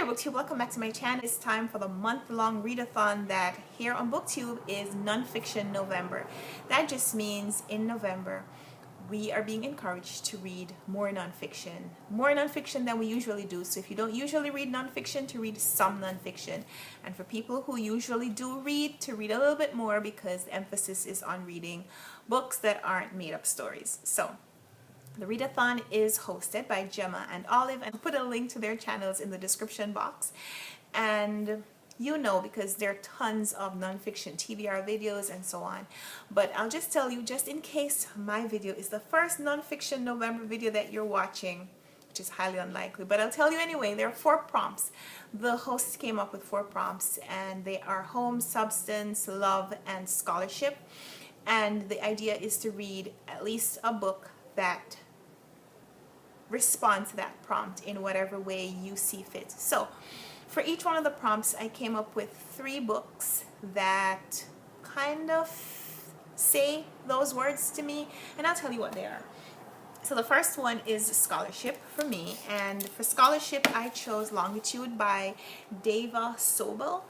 there, BookTube. Welcome back to my channel. It's time for the month-long readathon that here on BookTube is Nonfiction November. That just means in November we are being encouraged to read more nonfiction than we usually do. So if you don't usually read nonfiction, to read some nonfiction, and for people who usually do read, to read a little bit more, because the emphasis is on reading books that aren't made-up stories. So the readathon is hosted by Gemma and Olive, and I'll put a link to their channels in the description box. And you know, because there are tons of nonfiction TBR videos and so on. But I'll just tell you, just in case my video is the first Nonfiction November video that you're watching, which is highly unlikely, but I'll tell you anyway, there are 4 prompts. The hosts came up with 4 prompts, and they are home, substance, love, and scholarship. And the idea is to read at least a book that respond to that prompt in whatever way you see fit. So for each one of the prompts, I came up with 3 books that kind of say those words to me, and I'll tell you what they are. So the first one is scholarship for me, and for scholarship I chose Longitude by Deva Sobel.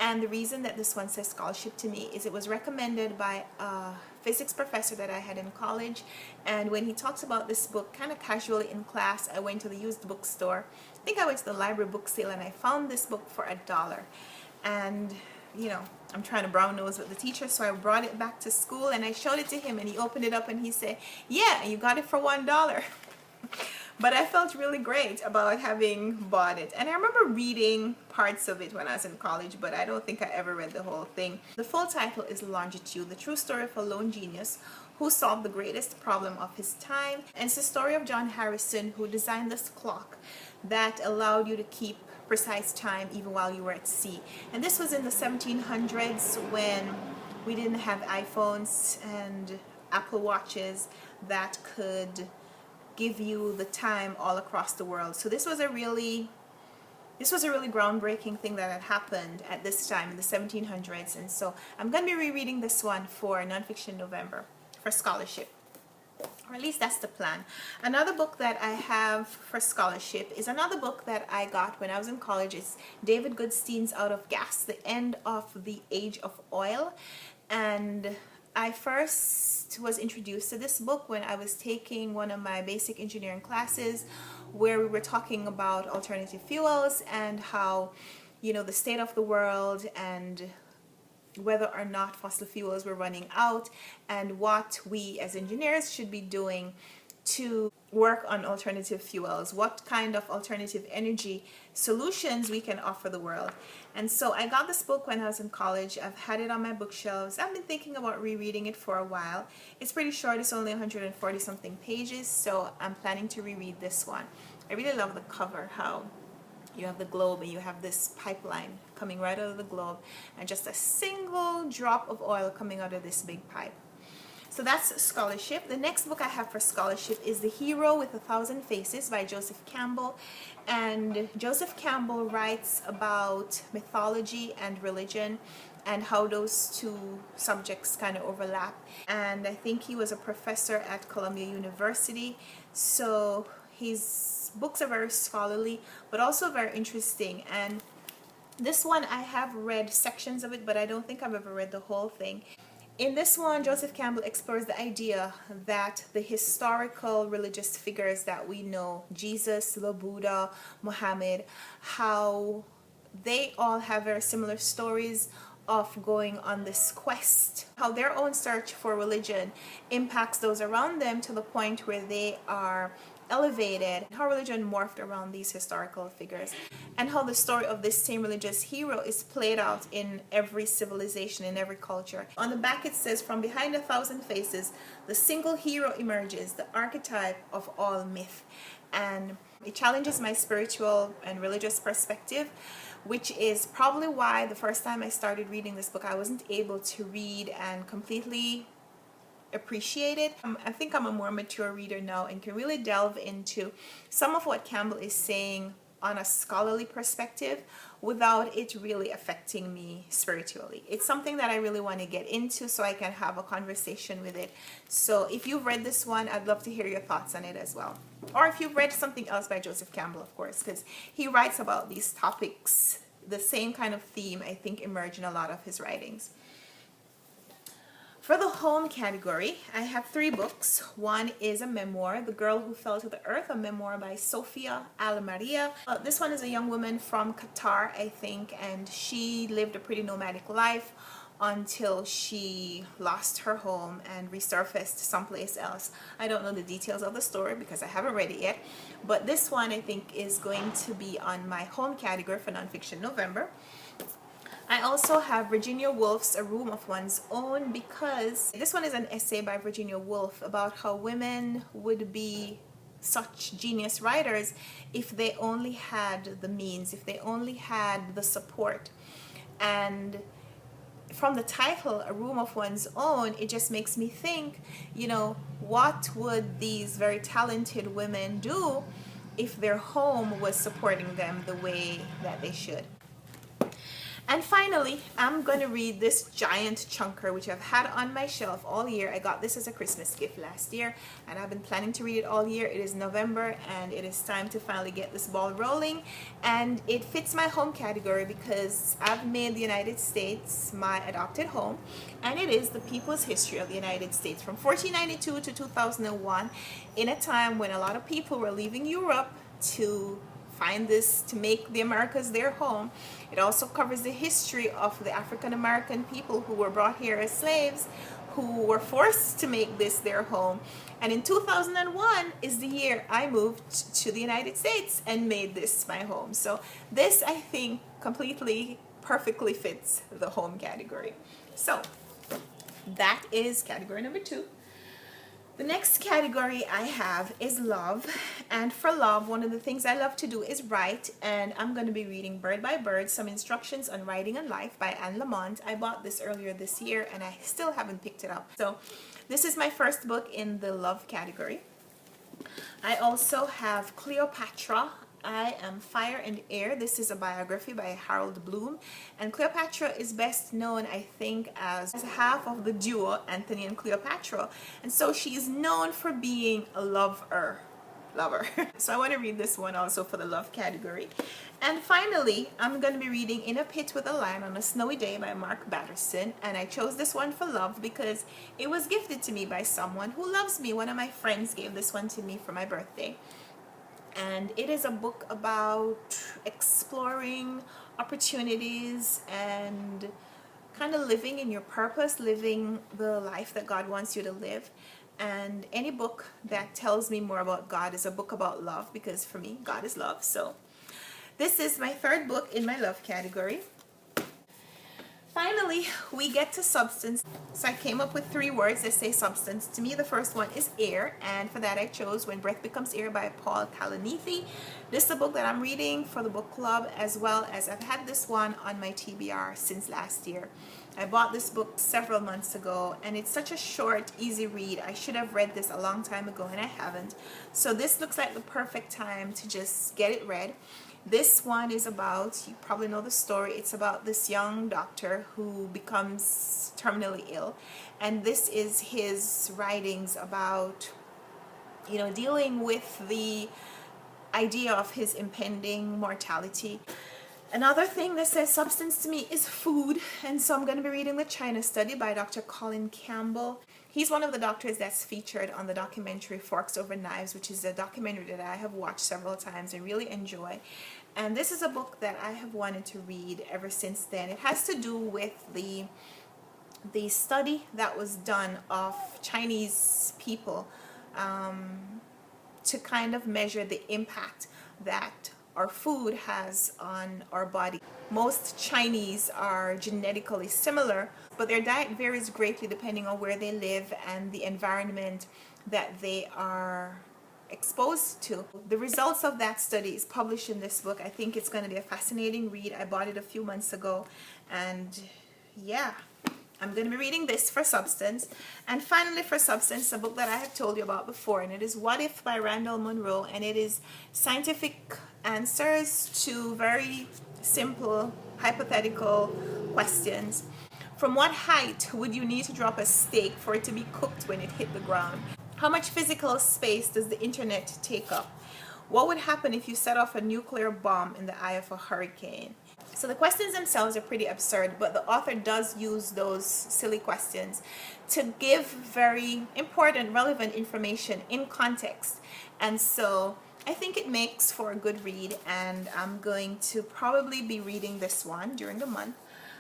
And the reason that this one says scholarship to me is it was recommended by a physics professor that I had in college, and when he talks about this book kind of casually in class, I went to the used bookstore. I think I went to the library book sale, and I found this book for $1. And you know, I'm trying to brown nose with the teacher, so I brought it back to school and I showed it to him, and he opened it up and he said, "Yeah, you got it for $1." But I felt really great about having bought it. And I remember reading parts of it when I was in college, but I don't think I ever read the whole thing. The full title is Longitude, the true story of a lone genius who solved the greatest problem of his time. And it's the story of John Harrison, who designed this clock that allowed you to keep precise time even while you were at sea. And this was in the 1700s, when we didn't have iPhones and Apple Watches that could give you the time all across the world. So this was a really groundbreaking thing that had happened at this time in the 1700s. And so I'm going to be rereading this one for Nonfiction November for scholarship, or at least that's the plan. Another book that I have for scholarship is another book that I got when I was in college. It's David Goodstein's Out of Gas, The End of the Age of Oil. And I first was introduced to this book when I was taking one of my basic engineering classes, where we were talking about alternative fuels and how, you know, the state of the world and whether or not fossil fuels were running out, and what we as engineers should be doing to work on alternative fuels, what kind of alternative energy solutions we can offer the world. And so I got this book when I was in college. I've had it on my bookshelves. I've been thinking about rereading it for a while. It's pretty short. It's only 140 something pages, so I'm planning to reread this one. I really love the cover, how you have the globe and you have this pipeline coming right out of the globe, and just a single drop of oil coming out of this big pipe. So that's scholarship. The next book I have for scholarship is The Hero with 1,000 Faces by Joseph Campbell. And Joseph Campbell writes about mythology and religion and how those two subjects kind of overlap. And I think he was a professor at Columbia University. So his books are very scholarly, but also very interesting. And this one, I have read sections of it, but I don't think I've ever read the whole thing. In this one, Joseph Campbell explores the idea that the historical religious figures that we know, Jesus, the Buddha, Muhammad, how they all have very similar stories of going on this quest, how their own search for religion impacts those around them to the point where they are elevated, how religion morphed around these historical figures, and how the story of this same religious hero is played out in every civilization, in every culture. On the back it says, "From behind 1,000 faces, the single hero emerges, the archetype of all myth." And it challenges my spiritual and religious perspective, which is probably why the first time I started reading this book, I wasn't able to read and completely appreciate it. I think I'm a more mature reader now and can really delve into some of what Campbell is saying on a scholarly perspective without it really affecting me spiritually. It's something that I really want to get into so I can have a conversation with it. So if you've read this one, I'd love to hear your thoughts on it as well. Or if you've read something else by Joseph Campbell, of course, because he writes about these topics. The same kind of theme, I think, emerge in a lot of his writings. For the home category, I have 3 books. One is a memoir, The Girl Who Fell to the Earth, a memoir by Sofia Almaria. This one is a young woman from Qatar, I think, and she lived a pretty nomadic life until she lost her home and resurfaced someplace else. I don't know the details of the story because I haven't read it yet, but this one I think is going to be on my home category for Nonfiction November. I also have Virginia Woolf's A Room of One's Own, because this one is an essay by Virginia Woolf about how women would be such genius writers if they only had the means, if they only had the support. And from the title, A Room of One's Own, it just makes me think, you know, what would these very talented women do if their home was supporting them the way that they should? And finally, I'm going to read this giant chunker, which I've had on my shelf all year. I got this as a Christmas gift last year, and I've been planning to read it all year. It is November, and it is time to finally get this ball rolling. And it fits my home category because I've made the United States my adopted home, and it is The People's History of the United States from 1492 to 2001, in a time when a lot of people were leaving Europe to make the Americas their home. It also covers the history of the African American people who were brought here as slaves, who were forced to make this their home. And in 2001 is the year I moved to the United States and made this my home. So this, I think, completely, perfectly fits the home category. So that is category number 2. The next category I have is love, and for love, one of the things I love to do is write, and I'm going to be reading Bird by Bird, Some Instructions on Writing and Life by Anne Lamont. I bought this earlier this year and I still haven't picked it up. So this is my first book in the love category. I also have Cleopatra, I Am Fire and Air. This is a biography by Harold Bloom, and Cleopatra is best known, I think, as half of the duo Antony and Cleopatra, and so she is known for being a lover. So I want to read this one also for the love category. And finally, I'm going to be reading In a Pit with a Lion on a Snowy Day by Mark Patterson, and I chose this one for love because it was gifted to me by someone who loves me. One of my friends gave this one to me for my birthday. And it is a book about exploring opportunities and kind of living in your purpose, living the life that God wants you to live. And any book that tells me more about God is a book about love, because for me, God is love. So this is my 3rd book in my love category. Finally, we get to substance. So I came up with 3 words that say substance. To me, the first one is air, and for that I chose When Breath Becomes Air by Paul Kalanithi. This is a book that I'm reading for the book club, as well as I've had this one on my TBR since last year. I bought this book several months ago, and it's such a short, easy read. I should have read this a long time ago, and I haven't. So this looks like the perfect time to just get it read. This one is about, you probably know the story, it's about this young doctor who becomes terminally ill, and this is his writings about, you know, dealing with the idea of his impending mortality. Another thing that says substance to me is food, and so I'm going to be reading The China Study by Dr. Colin Campbell. He's one of the doctors that's featured on the documentary Forks Over Knives, which is a documentary that I have watched several times and really enjoy. And this is a book that I have wanted to read ever since then. It has to do with the study that was done of Chinese people to kind of measure the impact that our food has on our body. Most Chinese are genetically similar, but their diet varies greatly depending on where they live and the environment that they are exposed to. The results of that study is published in this book. I think it's going to be a fascinating read. I bought it a few months ago, and yeah, I'm going to be reading this for substance. And finally, for substance, a book that I have told you about before, and it is What If by Randall Munro, and it is scientific answers to very simple hypothetical questions. From what height would you need to drop a steak for it to be cooked when it hit the ground? How much physical space does the internet take up? What would happen if you set off a nuclear bomb in the eye of a hurricane? So the questions themselves are pretty absurd, but the author does use those silly questions to give very important, relevant information in context. And so I think it makes for a good read, and I'm going to probably be reading this one during the month.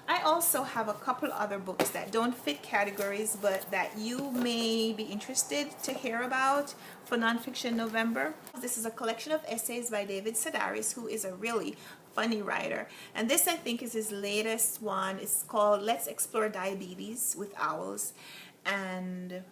I also have a couple other books that don't fit categories, but that you may be interested to hear about for Nonfiction November. This is a collection of essays by David Sedaris, who is a really funny writer. And this, I think, is his latest one. It's called Let's Explore Diabetes with Owls. And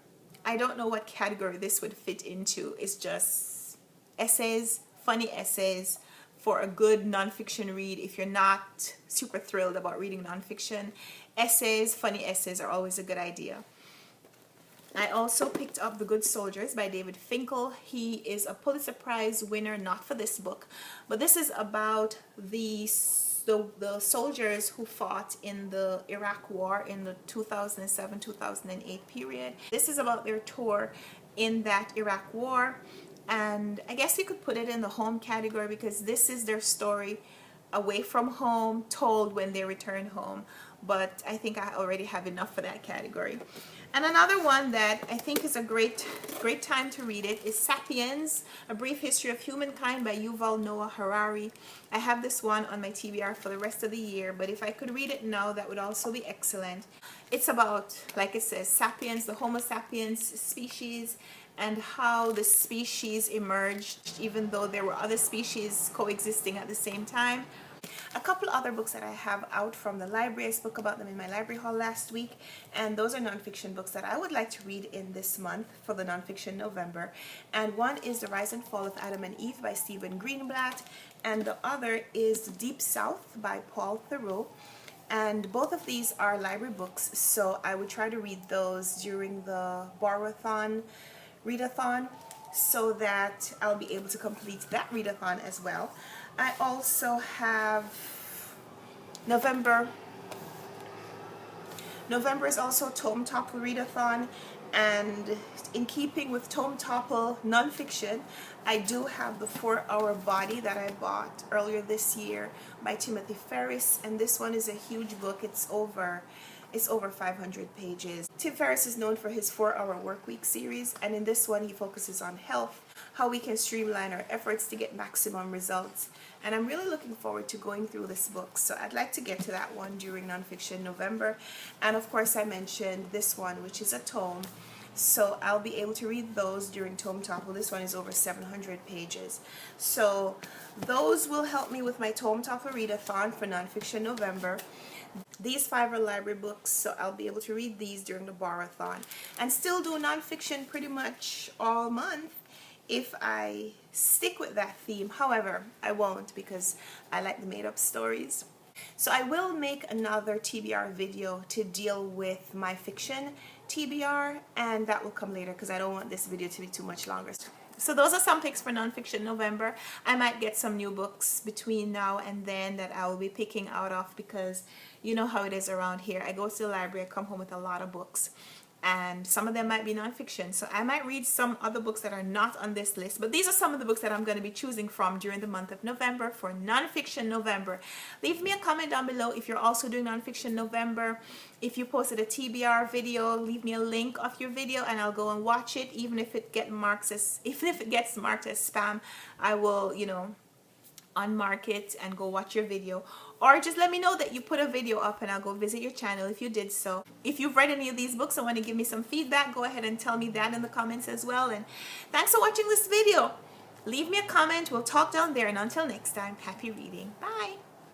I don't know what category this would fit into. It's just essays, funny essays, for a good nonfiction read. If you're not super thrilled about reading nonfiction, essays, funny essays are always a good idea. I also picked up The Good Soldiers by David Finkel. He is a Pulitzer Prize winner, not for this book, but this is about the soldiers who fought in the Iraq War in the 2007-2008 period. This is about their tour in that Iraq War. And I guess you could put it in the home category because this is their story away from home, told when they return home. But I think I already have enough for that category. And another one that I think is a great time to read it is Sapiens, A Brief History of Humankind by Yuval Noah Harari. I have this one on my TBR for the rest of the year, but if I could read it now, that would also be excellent. It's about, like it says, sapiens, the Homo sapiens species, and how the species emerged even though there were other species coexisting at the same time. A couple other books that I have out from the library. I spoke about them in my library haul last week, and those are nonfiction books that I would like to read in this month for the Nonfiction November. And one is The Rise and Fall of Adam and Eve by Stephen Greenblatt, and the other is Deep South by Paul Thoreau. And both of these are library books, so I would try to read those during the borrow-a-thon, readathon, so that I'll be able to complete that readathon as well. I also have November. November is also Tome Topple readathon, and in keeping with Tome Topple nonfiction, I do have The 4-Hour Body that I bought earlier this year by Timothy Ferris, and this one is a huge book. It's over 500 pages. Tim Ferriss is known for his 4-Hour Workweek series, and in this one he focuses on health, how we can streamline our efforts to get maximum results. And I'm really looking forward to going through this book, so I'd like to get to that one during Nonfiction November. And of course I mentioned this one, which is a tome, so I'll be able to read those during Tome Topple. This one is over 700 pages. So those will help me with my Tome Topple readathon for Nonfiction November. These 5 are library books, so I'll be able to read these during the borrow-a-thon and still do nonfiction pretty much all month if I stick with that theme. However, I won't, because I like the made-up stories. So I will make another TBR video to deal with my fiction TBR, and that will come later because I don't want this video to be too much longer. So those are some picks for Nonfiction November. I might get some new books between now and then that I will be picking out of, because you know how it is around here. I go to the library, I come home with a lot of books, and some of them might be nonfiction. So I might read some other books that are not on this list, but these are some of the books that I'm going to be choosing from during the month of November for Nonfiction November. Leave me a comment down below if you're also doing Nonfiction November. If you posted a TBR video, leave me a link of your video and I'll go and watch it. Even if it gets marked as spam, I will, unmark it and go watch your video. Or just let me know that you put a video up and I'll go visit your channel if you did so. If you've read any of these books and want to give me some feedback, go ahead and tell me that in the comments as well. And thanks for watching this video. Leave me a comment. We'll talk down there, and until next time, happy reading. Bye.